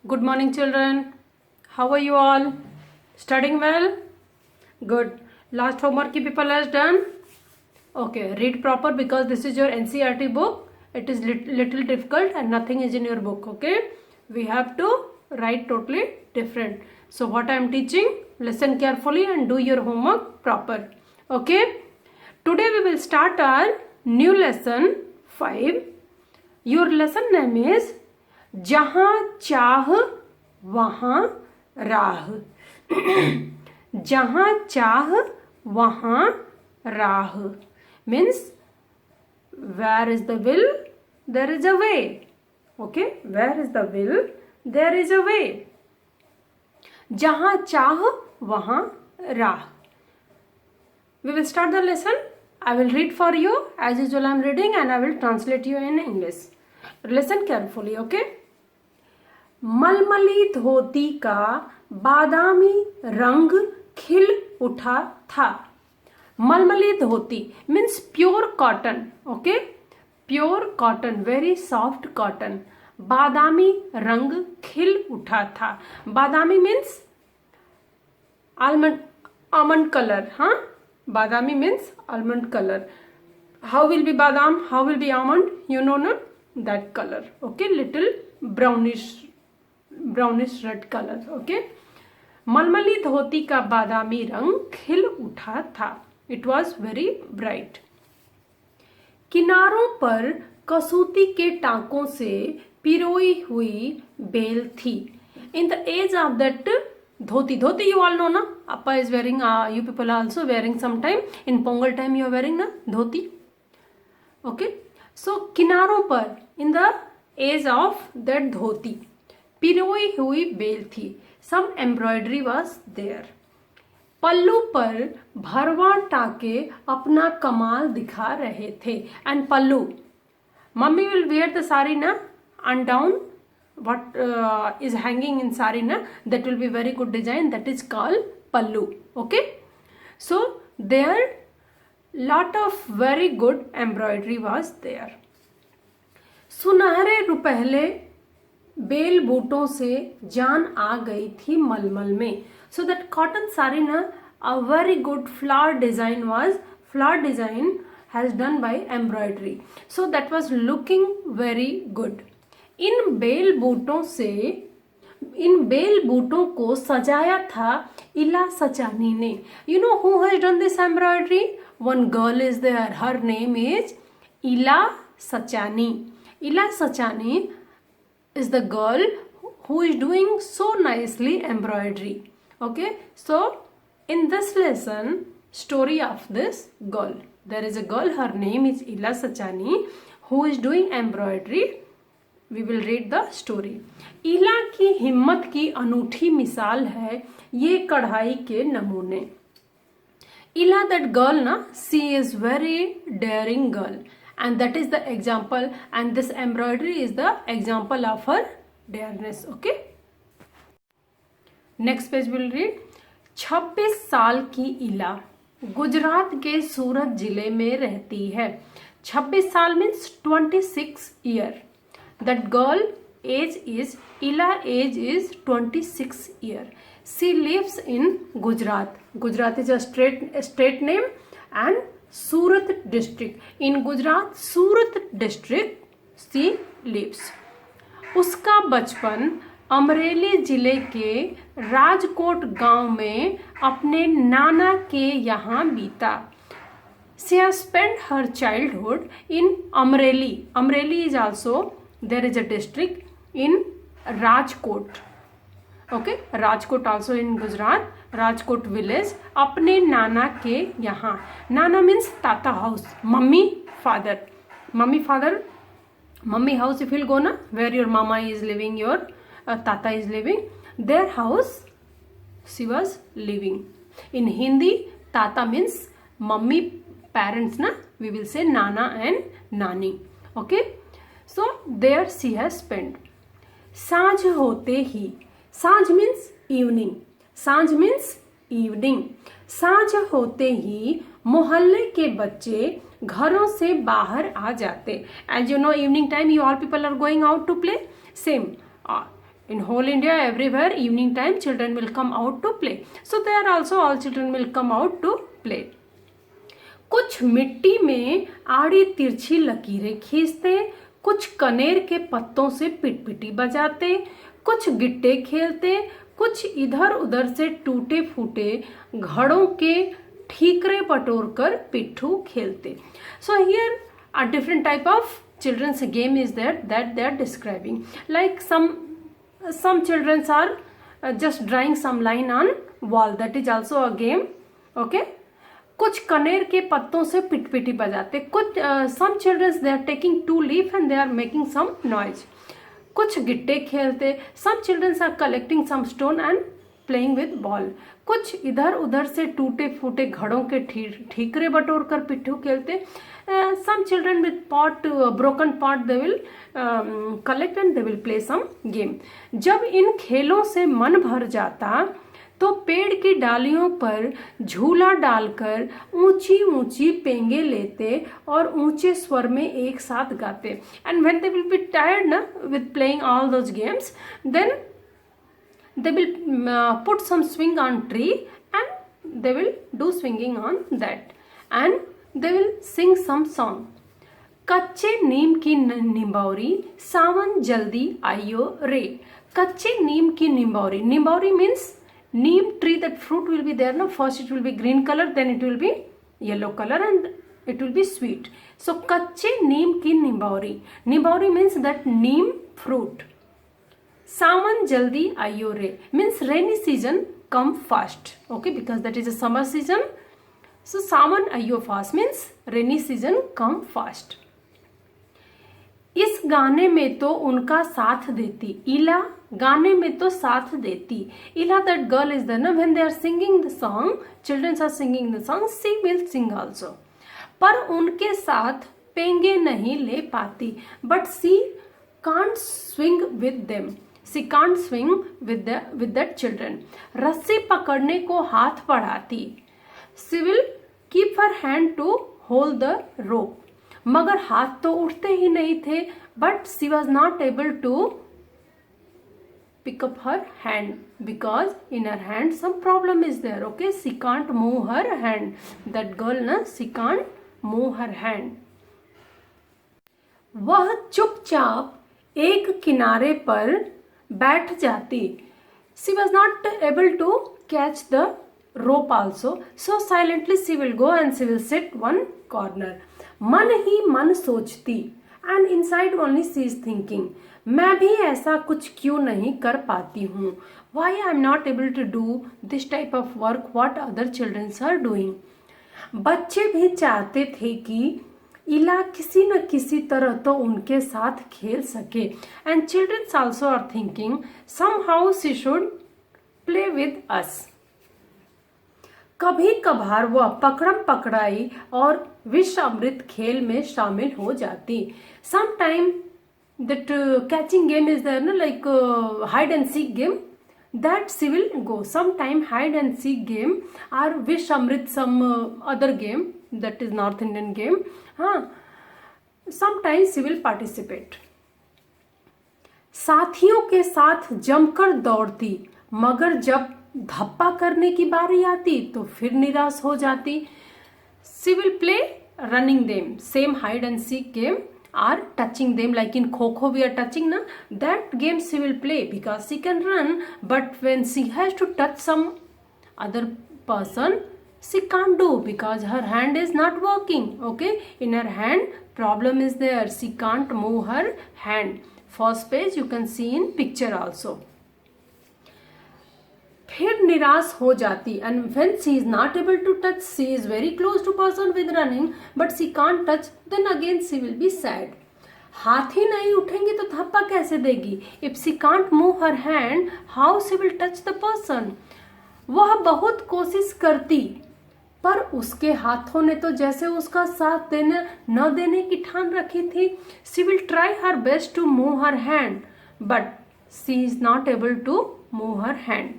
Good morning, children. How are you all? Studying well? Good. Last homework you people has done? Okay, read proper because this is your NCERT book. It is little difficult and nothing is in your book. Okay, we have to write totally different. So what I am teaching, listen carefully and do your homework proper. Okay, today we will start our new lesson 5. Your lesson name is जहाँ चाह वहाँ राह. जहाँ चाह वहाँ राह means where is the will there is a way. Okay, where is the will there is a way. जहाँ चाह वहाँ राह. We will start the lesson. I will read for you as usual. I am reading and I will translate you in English. Listen carefully. Okay. मलमली धोती का बादामी रंग खिल उठा था. मलमली धोती means pure cotton. Okay, pure cotton, very soft cotton. बादामी रंग खिल उठा था. बादामी means almond color. Huh? Badami means almond color. How will be badam? How will be almond? You know, no? That color. Okay, little brownish red color. Okay, मलमली धोती का बादामी रंग खिल उठा था. It was very bright. किनारों पर कसूती के टांकों से पिरोई हुई बेल थी. In the age of that dhoti you all know na. Appa is wearing, you people are also wearing sometime. In Pongal time you are wearing na dhoti. Okay, so किनारों पर in the age of that dhoti पिरोई हुई bell थी. Some embroidery was there. पल्लू पर भरवा टाके अपना कमाल दिखा रहे थे. And pallu, mummy will wear the sari na, and down what is hanging in sari na, that will be very good design, that is called pallu. Okay, so there lot of very good embroidery was there. सुनहरे रुपहले bell बूटों से जान आ गई थी मलमल में. So that cotton sari na, a very good flower design has done by embroidery. So that was looking very good. इन बेल बूटों को सजाया था इला सचानी ने. You know who has done this embroidery? One girl is there. Her name is Ila Sachani. Ila Sachani is the girl who is doing so nicely embroidery. Okay, so in this lesson, story of this girl. There is a girl, her name is Ila Sachani, who is doing embroidery. We will read the story. इला की हिम्मत की अनूठी मिसाल है ये कढ़ाई के नमूने. Ila, that girl na, she is very daring girl, and that is the example, and this embroidery is the example of her dareness. Okay, next page we will read. 26 साल की इला गुजरात के सूरत जिले में रहती है. 26 साल means 26 year. That girl age is, Ila age is 26 year. She lives in Gujarat. Gujarat is a state name, and Surat district. In Gujarat, Surat district she lives. उसका बचपन अमरेली जिले के राजकोट गांव में अपने नाना के यहाँ बीता. She has spent her childhood in Amreli. Amreli is also, there is a district in Rajkot. Okay, Rajkot also in Gujarat. Rajkot village. अपने नाना के यहाँ. नाना means tata house. Mummy, father. Mummy house if you'll go na, where your mama is living, your tata is living. Their house she was living. In Hindi, tata means mummy, parents na. We will say nana and nani. Okay, so there she has spent. सांझ होते ही, सांझ means evening. सांझ means evening. सांझ होते ही मोहल्ले के बच्चे घरों से बाहर आ जाते. As you know, evening time you all people are going out to play. Same. In whole India, everywhere, evening time, children will come out to play. So there also all children will come out to play. कुछ मिट्टी में आड़ी तिरछी लकीरें खींचते, कुछ कनेर के पत्तों से पिटपिटी बजाते, कुछ गिट्टे खेलते, कुछ इधर उधर से टूटे फूटे घड़ों के ठीकरे बटोर कर पिट्ठू खेलते. So here a different type of children's game is there that they are describing. Like some children are just drawing some line on wall, that is also a game. Okay. कुछ कनेर के पत्तों से पिटपिटी बजाते, कुछ some children they are taking two leaf and they are making some noise. कुछ गिट्टे खेलते, some children are collecting some stone and playing with ball. कुछ इधर उधर से टूटे फूटे घड़ों के ठीकरे बटोर कर पिट्ठू खेलते. Some children with broken pot they will collect and they will play some game. जब इन खेलों से मन भर जाता तो पेड़ की डालियों पर झूला डालकर ऊंची ऊंची पेंगे लेते और ऊंचे स्वर में एक साथ गाते. And when they will be tired na with playing all those games, then they will put some swing on tree and they will do swinging on that and they will sing some song. कच्चे नीम की निंबौरी सावन जल्दी आइयो रे. कच्चे नीम की निंबौरी. निंबौरी means neem tree. That fruit will be there. No, first it will be green color, then it will be yellow color and it will be sweet. So कच्चे नीम की निंबौरी. निंबौरी means that neem fruit. सावन जल्दी आइयो रे means rainy season come fast. Okay, because that is a summer season. So सावन आइयो fast means rainy season come fast. इस गाने में तो उनका साथ देती. इला गाने में तो साथ देती. इला that girl is there. Now when they are singing the song, children are singing the song, she will sing also. पर उनके साथ पेंगे नहीं ले पाती. But she can't swing with them. She can't swing with that children. रस्सी पकड़ने को हाथ बढ़ाती. She will keep her hand to hold the rope. मगर हाथ तो उठते ही नहीं थे. But she was not able to pick up her hand because in her hand some problem is there. Okay, she can't move her hand. That girl na, she can't move her hand. वह चुपचाप एक किनारे पर बैठ जाती. She was not able to catch the rope also. So silently she will go and she will sit one corner. मन ही मन सोचती. And inside only she is thinking. मैं भी ऐसा कुछ क्यों नहीं कर पाती हूँ. Why I am not able to do this type of work what other children are doing. बच्चे भी चाहते थे कि इला किसी न किसी तरह तो उनके साथ खेल सके. And children also are thinking somehow she should play with us. कभी कभार वह पकड़म पकड़ाई और विष अमृत खेल में शामिल हो जाती. Sometime that catching game is there, no? Like hide and seek game, that she will go. Sometime hide and seek game or wish amrit some other game that is North Indian game. Sometimes she will participate. साथियों के साथ जमकर दौड़ती, मगर जब धप्पा करने की बारी आती तो फिर निराश हो जाती. She will play running them, same hide and seek game or touching them, like in Kho we are touching na, that game she will play because she can run, but when she has to touch some other person she can't do because her hand is not working. Okay, in her hand problem is there, she can't move her hand. First page you can see in picture also. फिर निराश हो जाती. And when she is not able to touch, she is very close to person with running but she can't touch, then again she will be sad. हाथ ही नहीं उठेंगे तो थप्पा कैसे देगी. If she can't move her hand, how she will touch the person. वह बहुत कोशिश करती पर उसके हाथों ने तो जैसे उसका साथ देने न देने की ठान रखी थी. She will try her best to move her hand but she is not able to move her hand.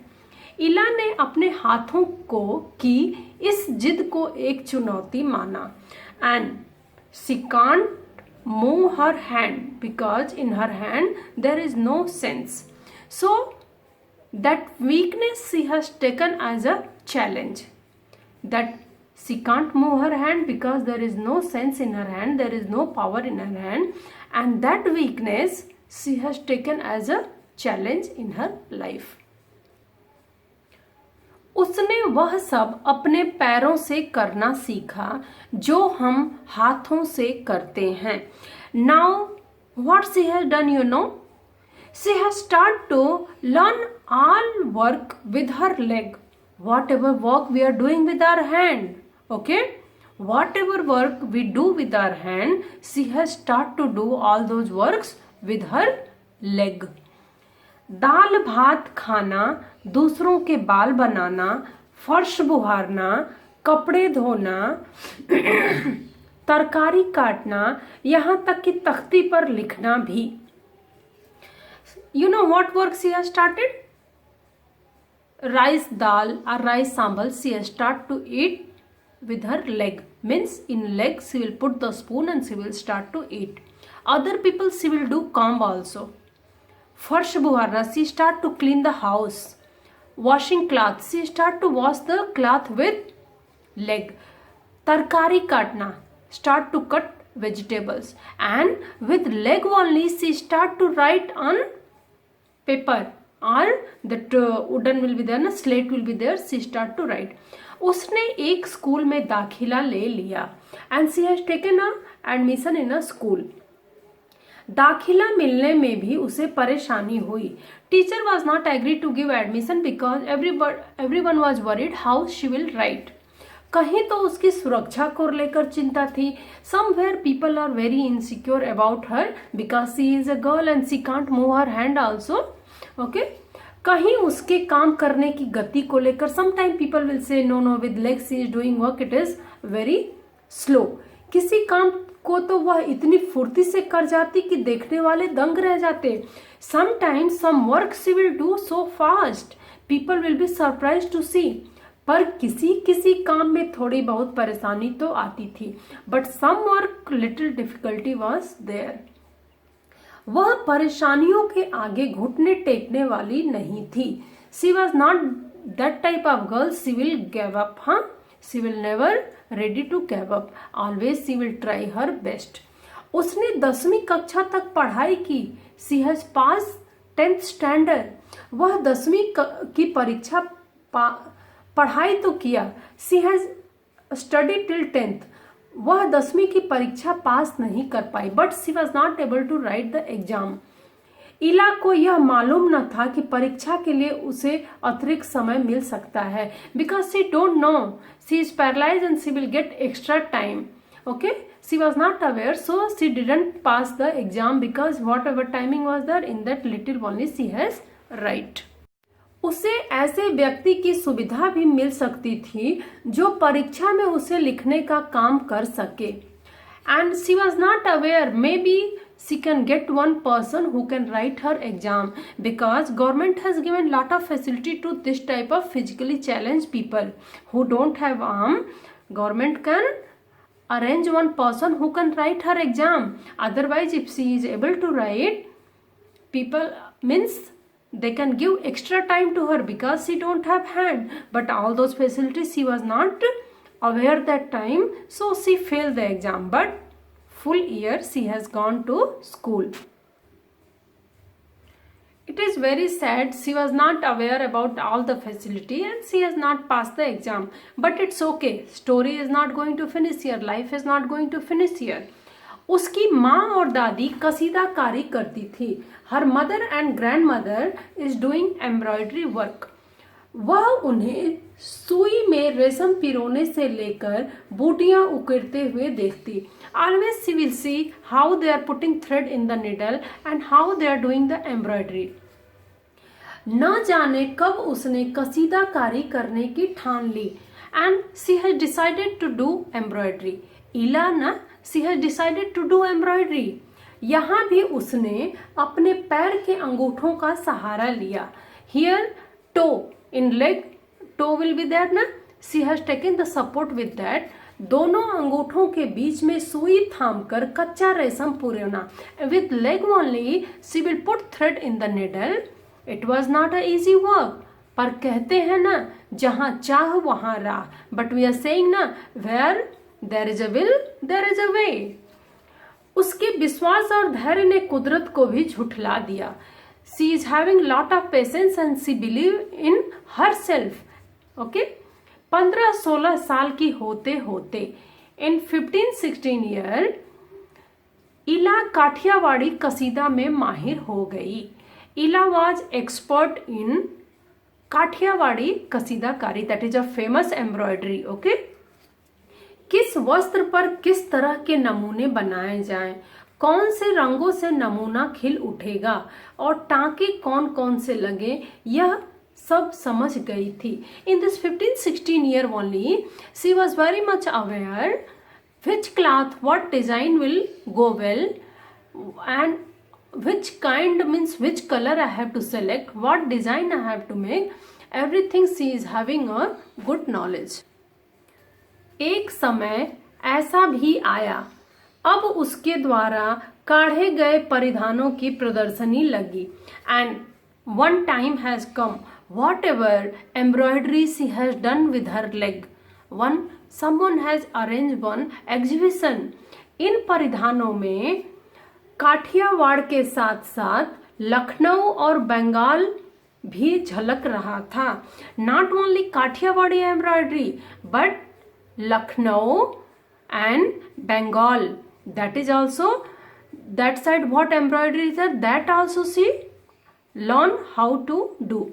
इला ने अपने हाथों को की इस जिद को एक चुनौती माना. And she can't move her hand because in her hand there is no sense. So that weakness she has taken as a challenge, that she can't move her hand because there is no sense in her hand, there is no power in her hand, and that weakness she has taken as a challenge in her life. उसने वह सब अपने पैरों से करना सीखा जो हम हाथों से करते हैं. Now what she has done, you know, she has started to learn all work with her leg. Whatever work we are doing with our hand, okay, whatever work we do with our hand, she has started to do all those works with her leg. दाल भात खाना, दूसरों के बाल बनाना, फर्श बुहारना, कपड़े धोना, तरकारी काटना, यहाँ तक कि तख्ती पर लिखना भी. You know what work she has started? Rice dal or rice sambal she has started to eat with her leg. Means in leg she will put the spoon and she will start to eat. Other people she will do comb also. फर्श बुहारना, she start to clean the house. Washing cloth, she start to wash the cloth with leg. तरकारी काटना, start to cut vegetables, and with leg only she start to write on paper, or that wooden will be there na, slate will be there, she start to write. उसने एक school में दाखिला ले लिया and she has taken a admission in a school. दाखिला मिलने में भी उसे परेशानी हुई. Teacher was not agree to give admission because everyone was worried how she will write. कहीं तो उसकी सुरक्षा को लेकर चिंता थी. Somewhere people are very insecure about her because she is a girl and she can't move her hand also. Okay, कहीं उसके काम करने की गति को लेकर sometime people will say no no with legs she is doing work, it is very slow. किसी काम को तो वह इतनी फुर्ती से कर जाती कि देखने वाले दंग रह जाते. Sometimes some work she will do so fast, people will be surprise to see. पर किसी किसी काम में थोड़ी बहुत परेशानी तो आती थी. But some work little difficulty was there. वह परेशानियों के आगे घुटने टेकने वाली नहीं थी. She was not that type of girl she will give up. हाँ, she will never ready to give up, always she will try her best. उसने 10वीं कक्षा तक पढ़ाई की. she has passed 10th standard. वह 10वीं की परीक्षा पढ़ाई तो किया. she has studied till 10th. वह 10वीं की परीक्षा पास नहीं कर पाई. but she was not able to write the exam. इला को यह मालूम न था कि परीक्षा के लिए उसे अतिरिक्त समय मिल सकता है. Because she don't know, she is paralyse and she will get extra time. Okay, she was not aware, so she didn't pass the exam because whatever timing was there in that little only she has right. उसे ऐसे व्यक्ति की सुविधा भी मिल सकती थी जो परीक्षा में उसे लिखने का काम कर सके. And she was not aware, may be she can get one person who can write her exam because government has given lot of facility to this type of physically challenged people who don't have arm. Government can arrange one person who can write her exam. Otherwise, if she is able to write, people means they can give extra time to her because she don't have hand. But all those facilities she was not aware that time, so she failed the exam. But full year she has gone to school. It is very sad, she was not aware about all the facility and she has not passed the exam. But it's okay, story is not going to finish here, life is not going to finish here. उसकी माँ और दादी कसीदाकारी करती थी. Her mother and grandmother is doing embroidery work. वह उन्हें सुई में रेशम पिरोने से लेकर बूटियां उकेरते हुए देखती. Always she will see how they are putting thread in the needle and how they are doing the embroidery. न जाने कब उसने कसीदाकारी करने की ठान ली and she has decided to do embroidery. इलाना, she has decided to do embroidery. यहाँ भी उसने अपने पैर के अंगूठों का सहारा लिया. Here toe in leg, toe will be there ना. She has taken the support with that. दोनों अंगूठों के बीच में सुई थामकर कच्चा रेशम पुरोना. With leg only she will put thread in the needle it was not a easy work, पर कहते हैं ना जहां चाह वहां राह, बट वी आर सेइंग ना where there is a will there is a way. उसके विश्वास और धैर्य ने कुदरत को भी झुठला दिया। She is having lot of patience and she believe in her self. Okay, 15-16 साल की होते होते इन 15-16 ईयर इला काठियावाड़ी कसीदा में माहिर हो गई। Ila was expert in Kathiawadi कसीदाकारी, that is a famous embroidery. Okay, किस वस्त्र पर किस तरह के नमूने बनाए जाएं, कौन से रंगों से नमूना खिल उठेगा और टांके कौन कौन से लगे, यह सब समझ गई थी। In this 15-16 year only she was very much aware which cloth, what design will go well, and which kind means which color I have to select, what design I have to make, everything she is having a good knowledge. एक समय ऐसा भी आया, अब उसके द्वारा काढ़े गए परिधानों की प्रदर्शनी लगी। And one time has come, whatever embroidery she has done with her leg, someone has arranged one exhibition। इन परिधानों में काठियावाड़ के साथ साथ लखनऊ और बंगाल भी झलक रहा था। Not only Kathiawadi embroidery but Lucknow and Bengal, that is also that side what embroidery is that also see learn how to do.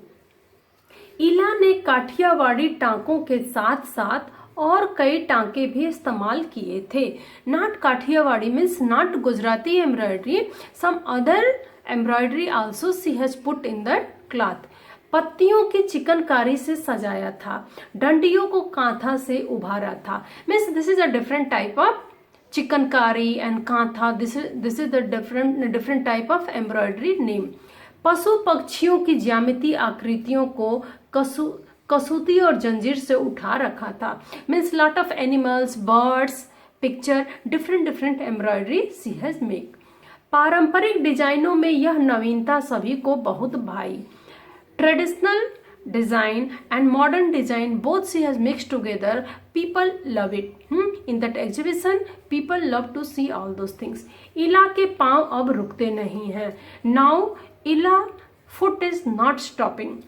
Ila ने काठियावाड़ी टांकों के साथ साथ और कई टांके भी इस्तेमाल किए थे। Not Kathiawadi means not Gujarati embroidery, some other embroidery also she has put in the cloth. पत्तियों की चिकनकारी से सजाया था, डंडियों को कांथा से उभारा था। Means this is a different type of chikankari and kantha, this is the different type of embroidery name. पशु पक्षियों की ज्यामिति आकृतियों को कसूती और जंजीर से उठा रखा था। Means lot of animals, birds, picture, different embroidery she has make. पारंपरिक डिजाइनों में यह नवीनता सभी को बहुत भाई। Traditional design and modern design both she has mix together, people love it. In that exhibition people love to see all those things. Ila के पांव अब रुकते नहीं हैं। नाउ इला फुट इज नॉट स्टॉपिंग।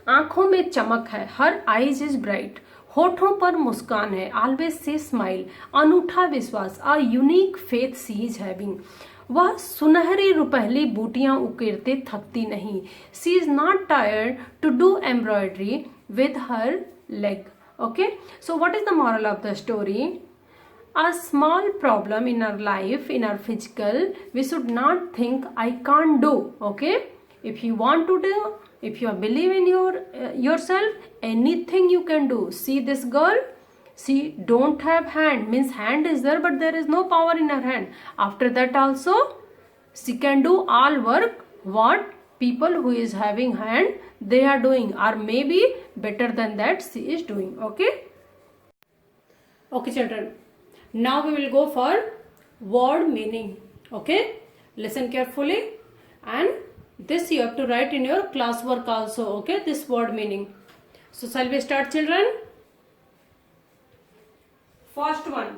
आंखों में चमक है, हर आईज इज ब्राइट, होठों पर मुस्कान है, ऑलवेज सी स्माइल, अनूठा विश्वास, a unique faith she is having. वह सुनहरी रुपहली बूटियां उकेरते थकती नहीं। She is not tired to do embroidery with her leg. Okay, so what is the moral of the story? A small problem in our life, in our physical, we should not think I can't do. Okay, if you want to do, if you believe in yourself, anything you can do. See this girl, she don't have hand, means hand is there but there is no power in her hand. After that also she can do all work what people who is having hand they are doing, or maybe better than that she is doing. Okay, children, now we will go for word meaning. Okay, listen carefully, and this you have to write in your classwork also. Okay, this word meaning. So shall we start, children? First one,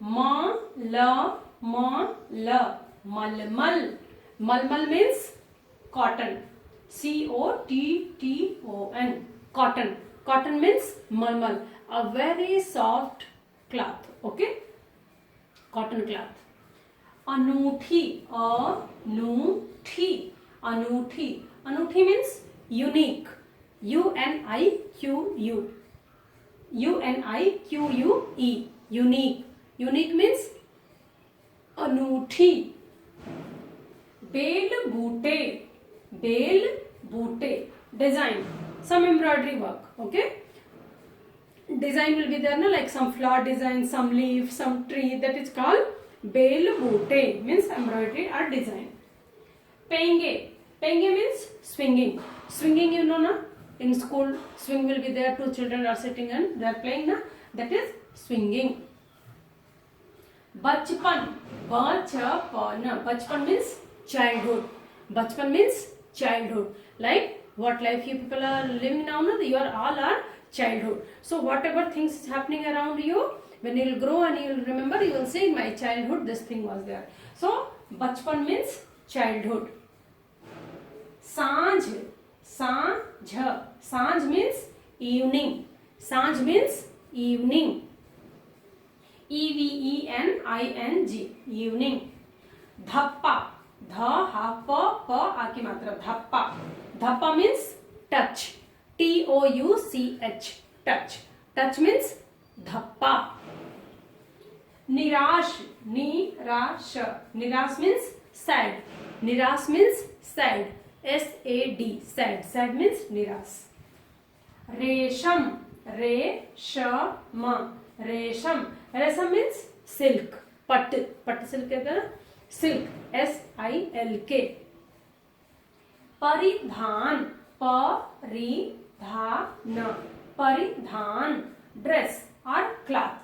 malmal. Malmal means cotton. COTTON, cotton. Cotton means malmal, a very soft cloth. Okay, cotton cloth. Anoothi, anoothi means unique. UNIQUE, unique. Unique means anoothi. Bel boote, design, some embroidery work. Okay, design will be there na, like some flower design, some leaf, some tree, that is called bel boote, means embroidery or design. Penge means swinging. Swinging, you know na, in school swing will be there, two children are sitting and they are playing na, that is swinging. Bachpan means childhood. Bachpan means childhood. Like what life you people are living now, no? You are all are childhood. So whatever things is happening around you, when you will grow and you will remember, you will say in my childhood this thing was there. So bachpan means childhood. Sanj, sanj, sanj means evening. Sanj means evening. evening, evening. Dhappa, dha ha pa pa a ki matra, dhappa. Dhappa means touch. touch, touch. Touch means dhappa. Nirash, nirash means sad. Nirash means sad. sad, sad. Sad means nirash. Resham, resham means silk. Pat silk कहते हैं, silk, silk. Paridhan, paridhan, dress or cloth.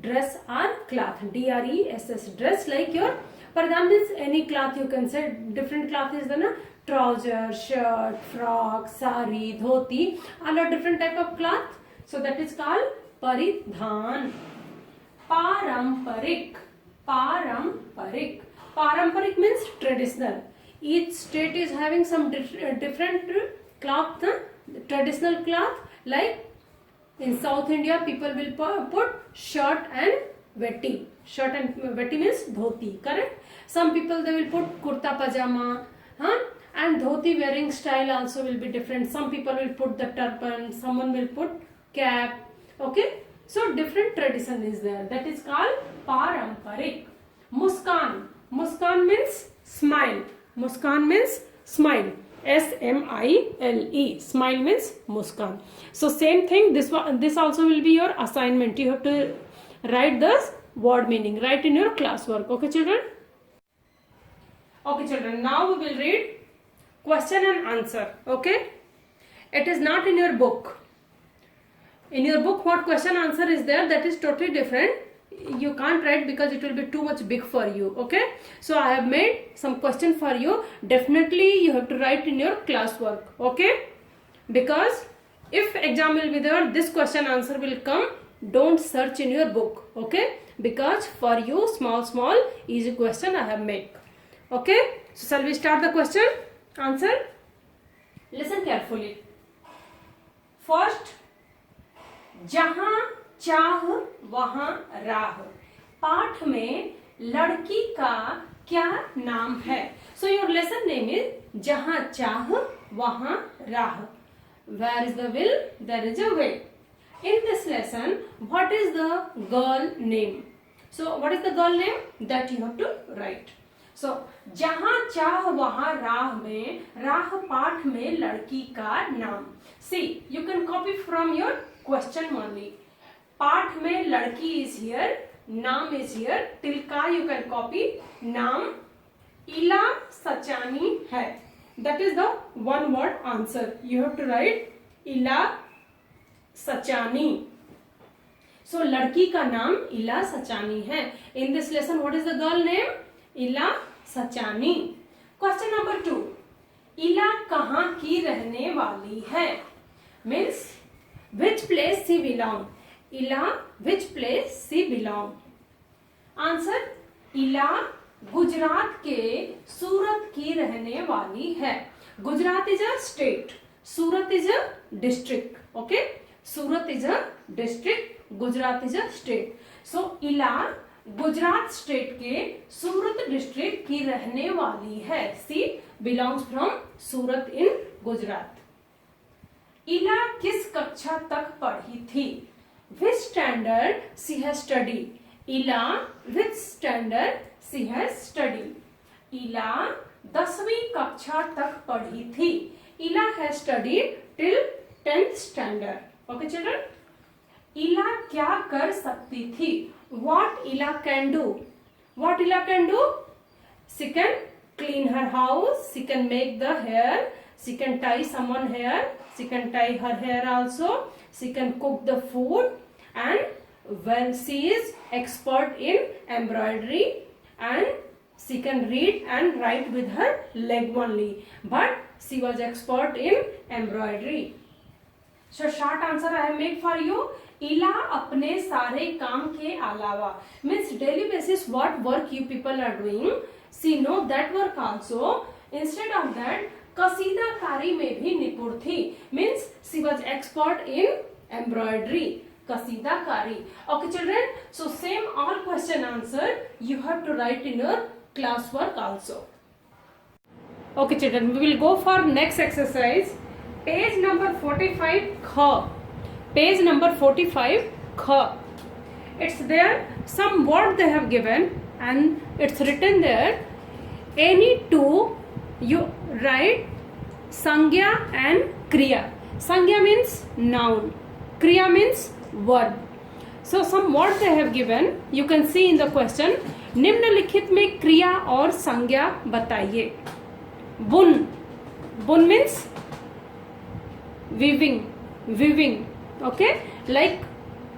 Dress or cloth, dress, dress. Like your paridhan means any cloth, you can say. Different cloth is the na, trouser, shirt, frock, sari, dhoti, all are different type of cloth. So that is called paridhan. Paramparik, paramparik means traditional. Each state is having some different cloth, traditional cloth. Like in South India, people will put shirt and vetti. Shirt and vetti means dhoti, correct? Some people they will put kurta pajama, and dhoti wearing style also will be different. Some people will put the turban, someone will put cap. Okay, so different tradition is there. That is called paramparik. Muskan, muskan means smile. Muskan means smile. smile. Smile means muskan. So same thing. This also will be your assignment. You have to write the word meaning. Write in your classwork. Okay, children. Okay, children. Now we will read question and answer. Okay. It is not in your book. In your book, what question answer is there, that is totally different. You can't write because it will be too much big for you. Okay, so I have made some question for you. Definitely you have to write in your classwork. Okay, because if exam will be there, this question answer will come. Don't search in your book. Okay, because for you small easy question I have made. Okay, so shall we start the question answer? Listen carefully. First, जहां चाह वहां राह. पाठ में लड़की का क्या नाम है? So your lesson name is जहां चाह वहां राह. Where is the will, there is a way. In this lesson, what is the girl name? So what is the girl name? That you have to write. So जहां चाह वहां राह में, राह पाठ में लड़की का नाम. See, you can copy from your question only. पाठ में लड़की is here, नाम is here, Tilka you can copy, नाम इला सचानी है. That is the one word answer. You have to write इला सचानी. So लड़की का नाम इला सचानी है. In this lesson, what is the girl name? इला सचानी. Question number 2. इला कहाँ की रहने वाली है? Means which place she belong? इला which place she belong? Answer, इला गुजरात के सूरत की रहने वाली है. Gujarat is a state, Surat is a district. Okay, Surat is a district, Gujarat is a state. So इला गुजरात स्टेट के सूरत डिस्ट्रिक्ट की रहने वाली है. She belongs from Surat in Gujarat. Ila किस कक्षा तक पढ़ी थी? Which standard she has study? Ila which standard she has study? Ila 10वीं कक्षा तक पढ़ी थी. Ila has studied till 10th standard. Okay children. Ila क्या कर सकती थी? What Ila can do? What Ila can do? She can clean her house, she can make the hair, she can tie someone hair, she can tie her hair also, she can cook the food, and when she is expert in embroidery, and she can read and write with her leg only. But She was expert in embroidery. So short answer I have made for you. इला अपने सारे काम के अलावा means daily basis what work you people are doing. She know that work also. Instead of that, कसीदाकारी में भी निपुण थी means she was expert in embroidery. कसीदाकारी. Okay children, so same all question answer you have to write in your classwork also. Okay children, we will go for next exercise. Page number 45 kha. Page number 45 kha. It's there some word they have given and it's written there. Any two you write sangya and kriya. Sangya means noun, kriya means verb. So some word they have given, you can see in the question. निम्नलिखित में क्रिया और संज्ञा बताइए. बुन. बुन means weaving. Okay, like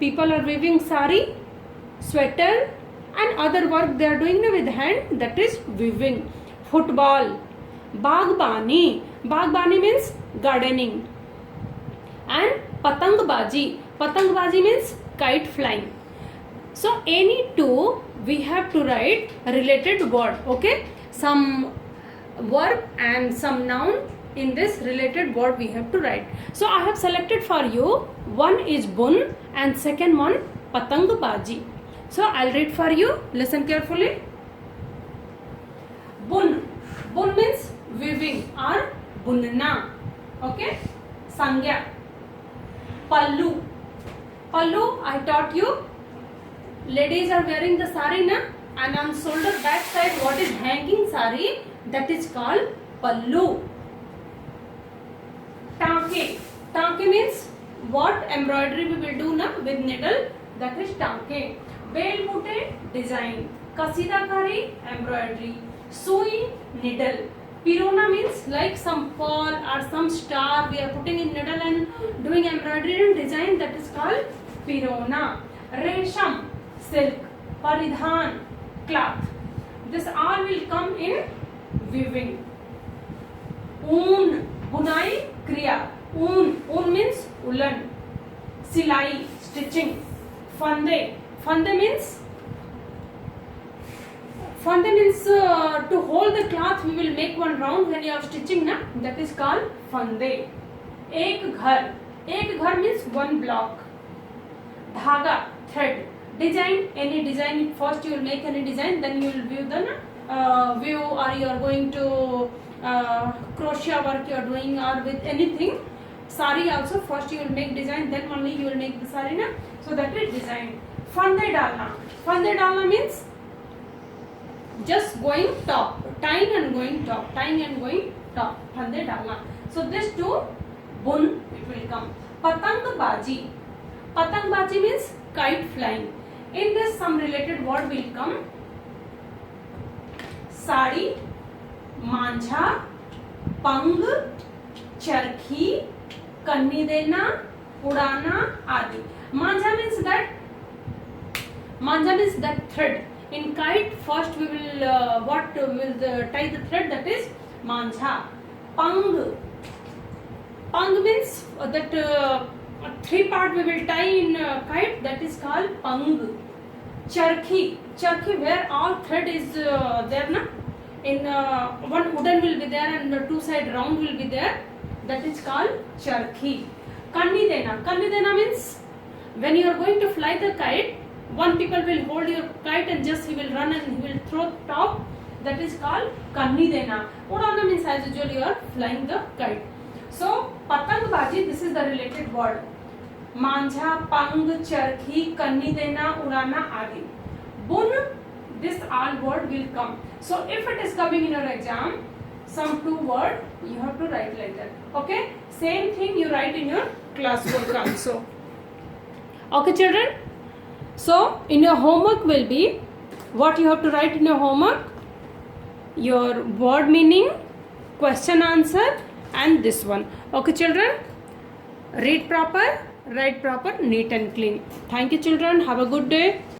people are weaving sari, sweater and other work they are doing with hand, that is weaving. Football. Baghbani means gardening. And patangbaji means kite flying. So any two we have to write related word. Okay, some verb and some noun in this related word we have to write. So I have selected for you, one is bun and second one patangbaji. So I'll read for you, listen carefully. Bun means weaving or bunna. Okay, sangya. Pallu I taught you, ladies are wearing the sari na, and on shoulder back side what is hanging sari, that is called pallu. Tanke means what embroidery we will do na with needle, that is tanke. Bel boote design. Kasidakari embroidery. Sui needle. Pirona means like some pearl or some star we are putting in needle and doing embroidery and design, that is called pirona. Resham silk. Paridhan cloth. This all will come in weaving. Oon bunai kriya. Oon means woolen. Silai stitching. Fande means to hold the cloth we will make one round when you are stitching na, that is called fande. Ek ghar means one block. Dhaga thread. Design, any design, first you will make any design, then you will view the view, or you are going to crochet work you are doing or with anything. Sari also first you will make design, then only you will make the sari na, so that is design. Fande dalna means just going top, tying and going top. Fande dalna. So this two bun it will come. Patangbaji means kite flying. In this some related word will come. Sari, manjha, pang, charkhi, kanni dena, udana, adi. Manja means that thread. In kite, first we will tie the thread, that is manja. Pang means that three part we will tie in kite, that is called pang. Charkhi where all thread is there na. In one wooden will be there and the two side round will be there, that is called charkhi. Kanni dena means when you are going to fly the kite, one people will hold your kite and just he will run and he will throw top, that is called kanni dena. Udana means as usual you are flying the kite. So patangbaji, this is the related word. Manjha, pang, charkhi, kanni dena, udana, adi. Bun, this all word will come. So if it is coming in your exam, some two word you have to write like that. Okay, same thing you write in your classwork also. Okay children, so in your homework will be what you have to write in your homework: your word meaning, question answer and this one. Okay children, read proper, write proper, neat and clean. Thank you children, have a good day.